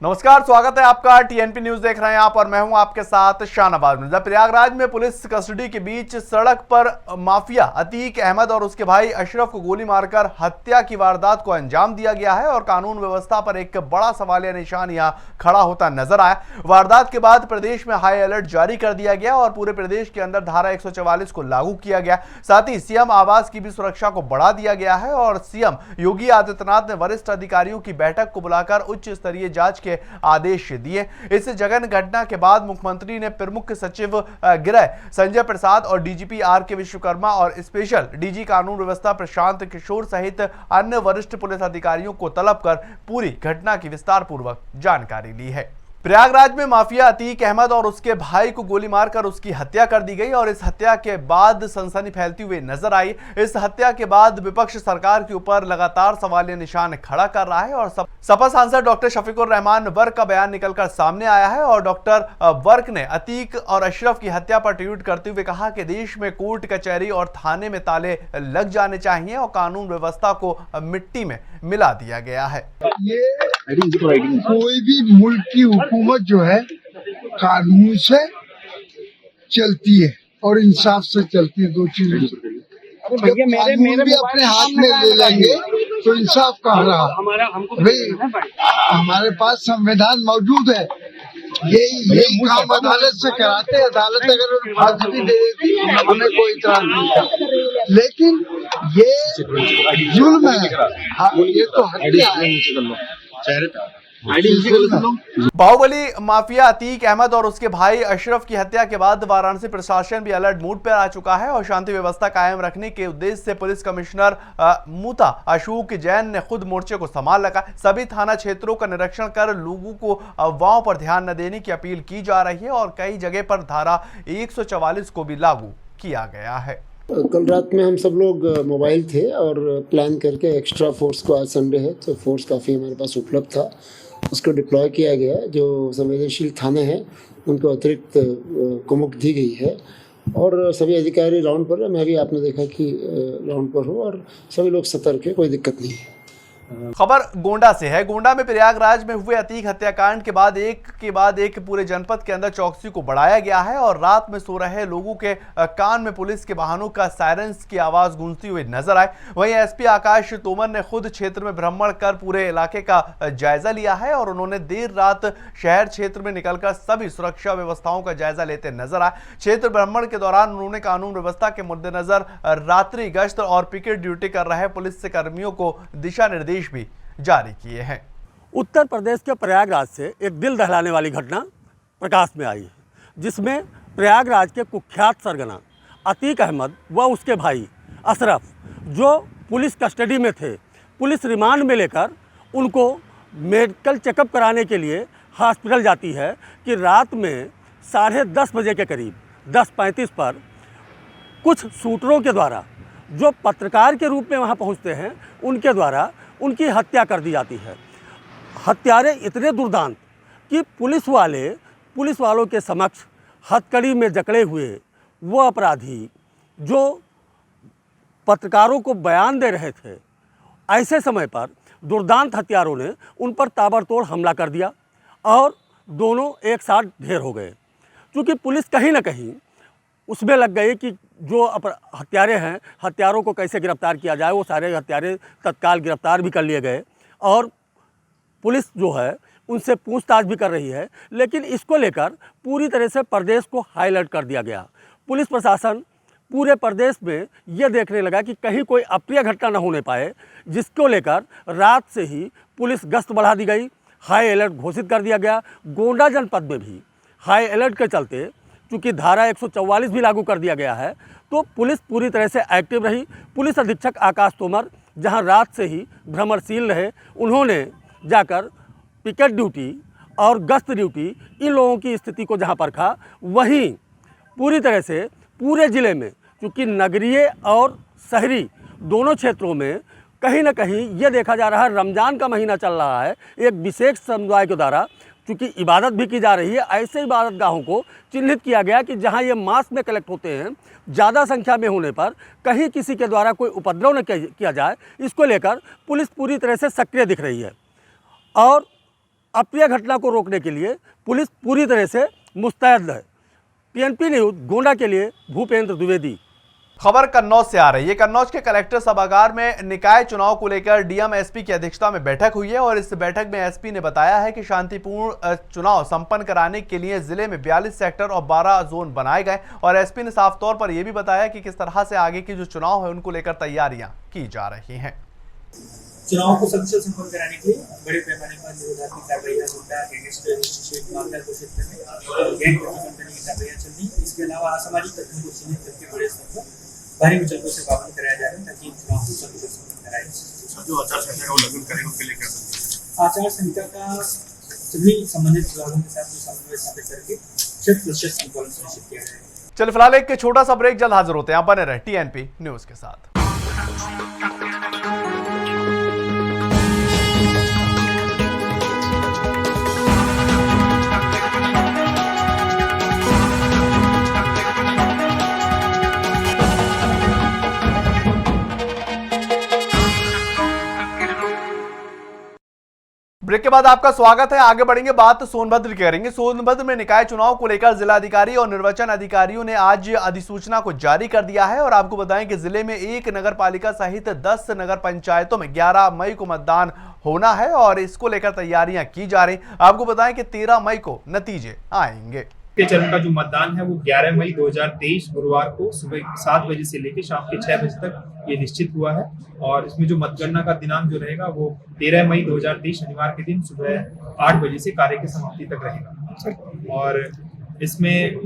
नमस्कार, स्वागत है आपका। टीएनपी न्यूज देख रहे हैं आप और मैं हूं आपके साथ शाहनवाज मिर्जा। प्रयागराज में पुलिस कस्टडी के बीच सड़क पर माफिया अतीक अहमद और उसके भाई अशरफ को गोली मारकर हत्या की वारदात को अंजाम दिया गया है और कानून व्यवस्था पर एक बड़ा सवालिया निशान यहां खड़ा होता नजर आया। वारदात के बाद प्रदेश में हाई अलर्ट जारी कर दिया गया और पूरे प्रदेश के अंदर धारा 144 को लागू किया गया। साथ ही सीएम आवास की भी सुरक्षा को बढ़ा दिया गया है और सीएम योगी आदित्यनाथ ने वरिष्ठ अधिकारियों की बैठक को बुलाकर उच्च स्तरीय जांच आदेश दिए। इस जघन्य घटना के बाद मुख्यमंत्री ने प्रमुख सचिव गृह संजय प्रसाद और डीजीपी आर के विश्वकर्मा और स्पेशल डीजी कानून व्यवस्था प्रशांत किशोर सहित अन्य वरिष्ठ पुलिस अधिकारियों को तलब कर पूरी घटना की विस्तार पूर्वक जानकारी ली है। प्रयागराज में माफिया अतीक अहमद और उसके भाई को गोली मारकर उसकी हत्या कर दी गई और इस हत्या के बाद सनसनी फैलती हुई नजर आई। इस हत्या के बाद विपक्ष सरकार के ऊपर लगातार सवालिया निशान खड़ा कर रहा है और सपा सांसद डॉक्टर शफीकुर रहमान वर्क का बयान निकलकर सामने आया है और डॉक्टर वर्क ने अतीक और अशरफ की हत्या पर ट्वीट करते हुए कहा कि देश में कोर्ट कचहरी और थाने में ताले लग जाने चाहिए और कानून व्यवस्था को मिट्टी में मिला दिया गया है। कोई भी मुल्क की हुकूमत जो है कानून से चलती है और इंसाफ से चलती है, दो चीजें। कानून भी अपने हाथ में ले लेंगे तो इंसाफ कहाँ रहा। भाई हमारे पास संविधान मौजूद है, यही काम अदालत से कराते हैं। अदालत अगर फांसी भी दे देती हमें कोई इतराज नहीं था, लेकिन ये जुल्म है, ये तो हत्या है। बाहुबली माफिया अतीक अहमद और उसके भाई अशरफ की हत्या के बाद वाराणसी प्रशासन भी अलर्ट मोड पर आ चुका है और शांति व्यवस्था कायम रखने के उद्देश्य से पुलिस कमिश्नर मुता अशोक जैन ने खुद मोर्चे को संभाल रखा। सभी थाना क्षेत्रों का निरीक्षण कर लोगों को अफवाहों पर ध्यान न देने की अपील की जा रही है और कई जगह पर धारा 144 को भी लागू किया गया है। कल रात में हम सब लोग मोबाइल थे और प्लान करके एक्स्ट्रा फोर्स को, आज संडे है तो फोर्स काफ़ी हमारे पास उपलब्ध था, उसको डिप्लॉय किया गया। जो संवेदनशील थाने हैं उनको अतिरिक्त कुमुक दी गई है और सभी अधिकारी राउंड पर है। मैं भी आपने देखा कि राउंड पर हूँ और सभी लोग सतर्क है, कोई दिक्कत नहीं है। खबर गोंडा से है। गोंडा में प्रयागराज में हुए अतीक हत्याकांड के बाद एक पूरे जनपद के अंदर चौकसी को बढ़ाया गया है और रात में सो रहे लोगों के कान में पुलिस के वाहनों का सायरन्स की आवाज गूंजती हुई नजर आए। वहीं एसपी आकाश तोमर ने खुद क्षेत्र में भ्रमण कर पूरे इलाके का जायजा लिया है और उन्होंने देर रात शहर क्षेत्र में निकलकर सभी सुरक्षा व्यवस्थाओं का जायजा लेते नजर आए। क्षेत्र भ्रमण के दौरान उन्होंने कानून व्यवस्था के मद्देनजर रात्रि गश्त और पिकेट ड्यूटी कर रहे पुलिस कर्मियों को दिशा निर्देश भी जारी किए हैं। उत्तर प्रदेश के प्रयागराज से एक दिल दहलाने वाली घटना प्रकाश में आई है, जिसमें प्रयागराज के कुख्यात सरगना अतीक अहमद व उसके भाई अशरफ, जो पुलिस कस्टडी में थे, पुलिस रिमांड में लेकर उनको मेडिकल चेकअप कराने के लिए हॉस्पिटल जाती है कि रात में 10:30 बजे के करीब 10:35 पर कुछ शूटरों के द्वारा, जो पत्रकार के रूप में वहां पहुंचते हैं, उनके द्वारा उनकी हत्या कर दी जाती है। हत्यारे इतने दुर्दांत कि पुलिस वालों के समक्ष हथकड़ी में जकड़े हुए वो अपराधी जो पत्रकारों को बयान दे रहे थे, ऐसे समय पर दुर्दांत हत्यारों ने उन पर ताबड़तोड़ हमला कर दिया और दोनों एक साथ ढेर हो गए। क्योंकि पुलिस कहीं ना कहीं उसमें लग गई कि जो हत्यारे हैं, हत्यारों को कैसे गिरफ्तार किया जाए। वो सारे हत्यारे तत्काल गिरफ्तार भी कर लिए गए और पुलिस जो है उनसे पूछताछ भी कर रही है। लेकिन इसको लेकर पूरी तरह से प्रदेश को हाई अलर्ट कर दिया गया। पुलिस प्रशासन पूरे प्रदेश में ये देखने लगा कि कहीं कोई अप्रिय घटना न होने पाए, जिसको लेकर रात से ही पुलिस गश्त बढ़ा दी गई, हाई अलर्ट घोषित कर दिया गया। गोंडा जनपद में भी हाई अलर्ट के चलते, चूँकि धारा 144 भी लागू कर दिया गया है, तो पुलिस पूरी तरह से एक्टिव रही। पुलिस अधीक्षक आकाश तोमर जहां रात से ही भ्रमणशील रहे, उन्होंने जाकर पिकेट ड्यूटी और गश्त ड्यूटी इन लोगों की स्थिति को जहां परखा, वहीं पूरी तरह से पूरे ज़िले में, चूँकि नगरीय और शहरी दोनों क्षेत्रों में कहीं ना कहीं ये देखा जा रहा है, रमज़ान का महीना चल रहा है, एक विशेष समुदाय के द्वारा चूँकि इबादत भी की जा रही है, ऐसे इबादत गाहों को चिन्हित किया गया कि जहां ये मास में कलेक्ट होते हैं, ज़्यादा संख्या में होने पर कहीं किसी के द्वारा कोई उपद्रव न किया जाए, इसको लेकर पुलिस पूरी तरह से सक्रिय दिख रही है। और अप्रिय घटना को रोकने के लिए पुलिस पूरी तरह से मुस्तैद है। PNP न्यूज़ गोंडा के लिए भूपेंद्र द्विवेदी। खबर कन्नौज से आ रही है। कन्नौज के कलेक्टर सभागार में निकाय चुनाव को लेकर डीएम एसपी की अध्यक्षता में बैठक हुई है और इस बैठक में एसपी ने बताया है कि शांतिपूर्ण चुनाव संपन्न कराने के लिए जिले में 42 सेक्टर और 12 जोन बनाए गए और एसपी ने साफ तौर पर यह भी बताया कि किस तरह से आगे की जो चुनाव है उनको लेकर तैयारियां की जा रही हैं। चुनाव को सकुशल संपन्न कराने के लिए बड़े पैमाने पर निरोधात्मक कार्रवाइयां होता है, गैंगस्टर रजिस्ट्रेशन मामला घोषित करने, गैंग को खत्म करने की कार्रवाइयां चल रही है। इसके अलावा असामाजिक तत्वों को चिन्हित करके बड़े स्तर पर भारी मुचलकों से पाबंद कराया जा रहा है ताकि चुनाव को सकुशल संपन्न कराया जा सके। जो आचार संहिता का उल्लंघन करेगा उसके लिए क्या करेंगे? आचार संहिता का सभी संबंधित विभागों के साथ समन्वय स्थापित करके 100% संपालन सुनिश्चित किया जाएगा। चलिए फिलहाल एक छोटा सा ब्रेक, जल्द हाजिर होते हैं। आप बने रहे TNP न्यूज के साथ। ब्रेक के बाद आपका स्वागत है। आगे बढ़ेंगे, बात सोनभद्र की करेंगे। सोनभद्र में निकाय चुनाव को लेकर जिलाधिकारी और निर्वाचन अधिकारियों ने आज अधिसूचना को जारी कर दिया है और आपको बताएं कि जिले में 1 नगर पालिका सहित 10 नगर पंचायतों में 11 मई को मतदान होना है और इसको लेकर तैयारियां की जा रही। आपको बताएं कि 13 मई को नतीजे आएंगे। के चरण का जो मतदान है वो 11 मई 2023 गुरुवार को सुबह 7 बजे से लेकर शाम के 6 बजे तक ये निश्चित हुआ है और इसमें जो मतगणना का दिनांक जो रहेगा वो 13 मई 2023 शनिवार के दिन सुबह 8 बजे से कार्य की समाप्ति तक रहेगा। और इसमें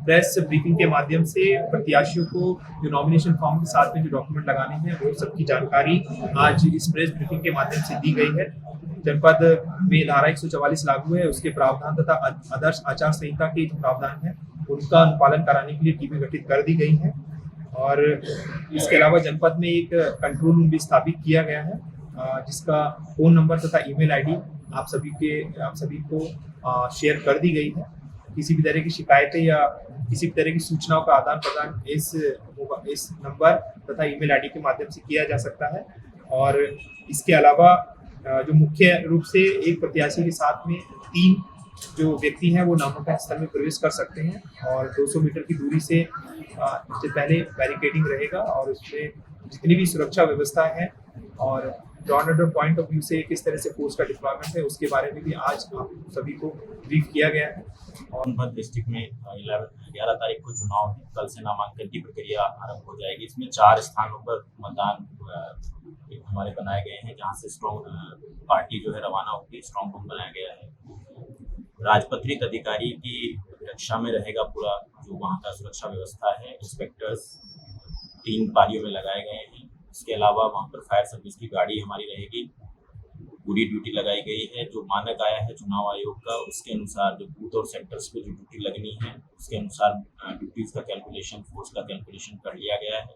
प्रेस ब्रीफिंग के माध्यम से प्रत्याशियों को जो नॉमिनेशन फॉर्म के साथ में जो डॉक्यूमेंट लगाने हैं वो सबकी जानकारी आज इस प्रेस ब्रीफिंग के माध्यम से दी गई है। जनपद में धारा 144 लागू है, उसके प्रावधान तथा आदर्श आचार संहिता के जो प्रावधान है उनका अनुपालन कराने के लिए टीमें गठित कर दी गई हैं और इसके अलावा जनपद में एक कंट्रोल रूम भी स्थापित किया गया है जिसका फोन नंबर तथा ईमेल आईडी आप सभी को शेयर कर दी गई है। किसी भी तरह की शिकायतें या किसी भी तरह की सूचनाओं का आदान प्रदान इस नंबर तथा ईमेल आईडी के माध्यम से किया जा सकता है। और इसके अलावा जो मुख्य रूप से एक प्रत्याशी के साथ में 3 जो व्यक्ति हैं वो नामांकन स्थल में प्रवेश कर सकते हैं और 200 मीटर की दूरी से पहले बैरिकेडिंग रहेगा और उसमें जितनी भी सुरक्षा व्यवस्था है और law and order point of view से किस तरह से फोर्स का डिप्लॉयमेंट है उसके बारे में भी आज आप सभी को ब्रीफ किया गया है। और सोनभद्र डिस्ट्रिक्ट में 11 तारीख को चुनाव है। कल से नामांकन की प्रक्रिया आरंभ हो जाएगी। इसमें 4 स्थानों पर मतदान हमारे बनाए गए हैं जहां से स्ट्रॉन्ग पार्टी जो है रवाना होगी। स्ट्रॉन्ग रूम बनाया गया है। राजपत्रित अधिकारी की रक्षा में रहेगा पूरा जो वहाँ का सुरक्षा व्यवस्था है। इंस्पेक्टर्स 3 पारियों में लगाए गए हैं। इसके अलावा वहाँ पर फायर सर्विस की गाड़ी हमारी रहेगी। पूरी ड्यूटी लगाई गई है। जो मानक आया है चुनाव आयोग का उसके अनुसार जो बूथ और सेक्टर्स पे जो ड्यूटी लगनी है उसके अनुसार ड्यूटीज का कैलकुलेशन, फोर्स का कैलकुलेशन कर लिया गया है।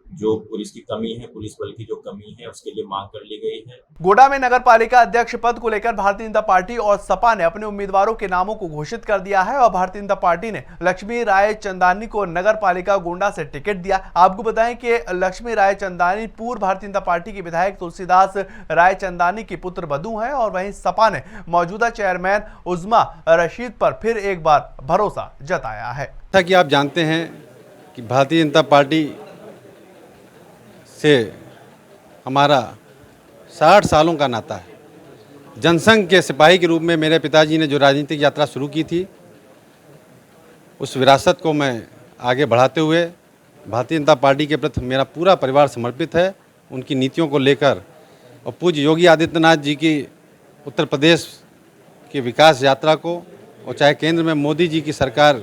जो पुलिस की कमी है, पुलिस बल की जो कमी है उसके लिए मांग कर ली गई है। गोड्डा में नगर पालिका अध्यक्ष पद को लेकर भारतीय जनता पार्टी और सपा ने अपने उम्मीदवारों के नामों को घोषित कर दिया है और भारतीय जनता पार्टी ने लक्ष्मी राय चंदानी को नगर पालिका गोंडा से टिकट दिया। आपको बताएं कि लक्ष्मी राय चंदानी पूर्व भारतीय जनता पार्टी के विधायक तुलसीदास राय चंदानी की पुत्र वधू है और वहीं सपा ने मौजूदा चेयरमैन उज़्मा रशीद पर फिर एक बार भरोसा जताया है। जैसा कि आप जानते हैं कि भारतीय जनता पार्टी से हमारा 60 सालों का नाता है। जनसंघ के सिपाही के रूप में मेरे पिताजी ने जो राजनीतिक यात्रा शुरू की थी उस विरासत को मैं आगे बढ़ाते हुए भारतीय जनता पार्टी के प्रति मेरा पूरा परिवार समर्पित है। उनकी नीतियों को लेकर और पूज्य योगी आदित्यनाथ जी की उत्तर प्रदेश की विकास यात्रा को और चाहे केंद्र में मोदी जी की सरकार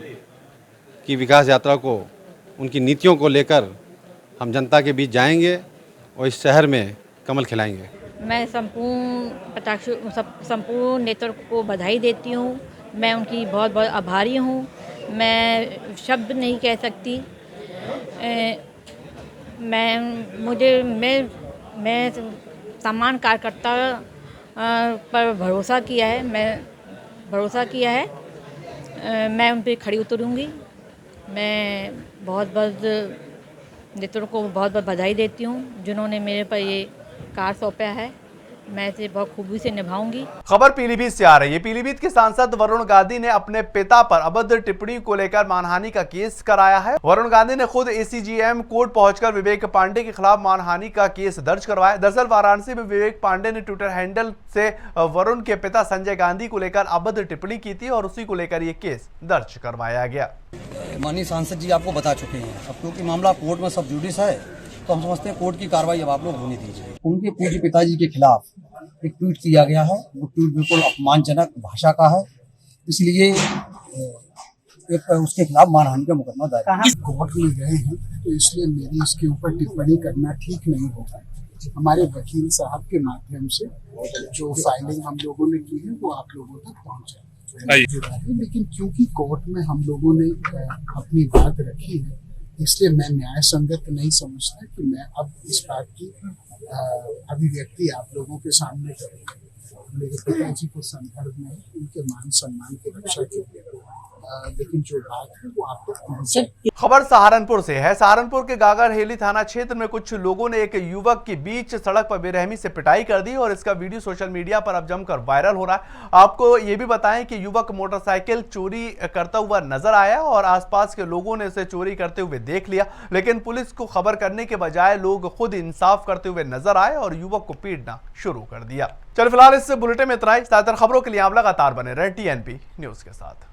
की विकास यात्रा को, उनकी नीतियों को लेकर हम जनता के बीच जाएंगे और इस शहर में कमल खिलाएंगे। मैं संपूर्ण नेतृत्व को बधाई देती हूँ। मैं उनकी बहुत बहुत आभारी हूँ। मैं शब्द नहीं कह सकती। मैं समान कार्यकर्ता पर भरोसा किया है। मैं उन पर खड़ी उतरूँगी। मैं बहुत नेतृत्व को बहुत बहुत बधाई देती हूँ जिन्होंने मेरे पर ये कार्य सौंपा है मैं इसे बहुत खूबी से निभाऊंगी। खबर पीलीभीत से आ रही है। पीलीभीत के सांसद वरुण गांधी ने अपने पिता पर अभद्र टिप्पणी को लेकर मानहानि का केस कराया है। वरुण गांधी ने खुद ACGM कोर्ट पहुंचकर विवेक पांडे के खिलाफ मानहानि का केस दर्ज करवाया। दरअसल वाराणसी में विवेक पांडे ने ट्विटर हैंडल से वरुण के पिता संजय गांधी को लेकर अभद्र टिप्पणी की थी और उसी को लेकर ये केस दर्ज करवाया गया। माननीय सांसद जी आपको बता चुके हैं, अब क्योंकि मामला कोर्ट में सब जुडिस है तो हम समझते हैं कोर्ट की कार्रवाई अब आप लोग होने दीजिए। उनके पूज्य पिताजी के खिलाफ एक ट्वीट किया गया है, वो ट्वीट बिल्कुल अपमानजनक भाषा का है, इसलिए एक उसके खिलाफ मानहानि का मुकदमा दायर कोर्ट में गए हैं तो इसलिए मेरी इसके ऊपर टिप्पणी करना ठीक नहीं होगा। हमारे वकील साहब के माध्यम से जो फाइलिंग हम लोगों ने की है वो आप लोगों तक पहुंचाई, लेकिन क्योंकि कोर्ट में हम लोगों ने अपनी बात रखी है इसलिए मैं न्याय संगत नहीं समझता कि मैं अब इस बात की अभिव्यक्ति आप लोगों के सामने करूँ। मेरे पिताजी के संदर्भ में उनके मान सम्मान की रक्षा के लिए, लेकिन जो बात है वो आप तक पहुंचे। खबर सहारनपुर से है। सहारनपुर के गागरहेली थाना क्षेत्र में कुछ लोगों ने एक युवक के बीच सड़क पर बेरहमी से पिटाई कर दी और इसका वीडियो सोशल मीडिया पर अब जमकर वायरल हो रहा है। आपको ये भी बताएं कि युवक मोटरसाइकिल चोरी करता हुआ नजर आया और आसपास के लोगों ने इसे चोरी करते हुए देख लिया, लेकिन पुलिस को खबर करने के बजाय लोग खुद इंसाफ करते हुए नजर आए और युवक को पीटना शुरू कर दिया। चलो फिलहाल इस बुलेटिन में इतना ही। ज्यादातर खबरों के लिए आप लगातार बने रहें TNP न्यूज के साथ।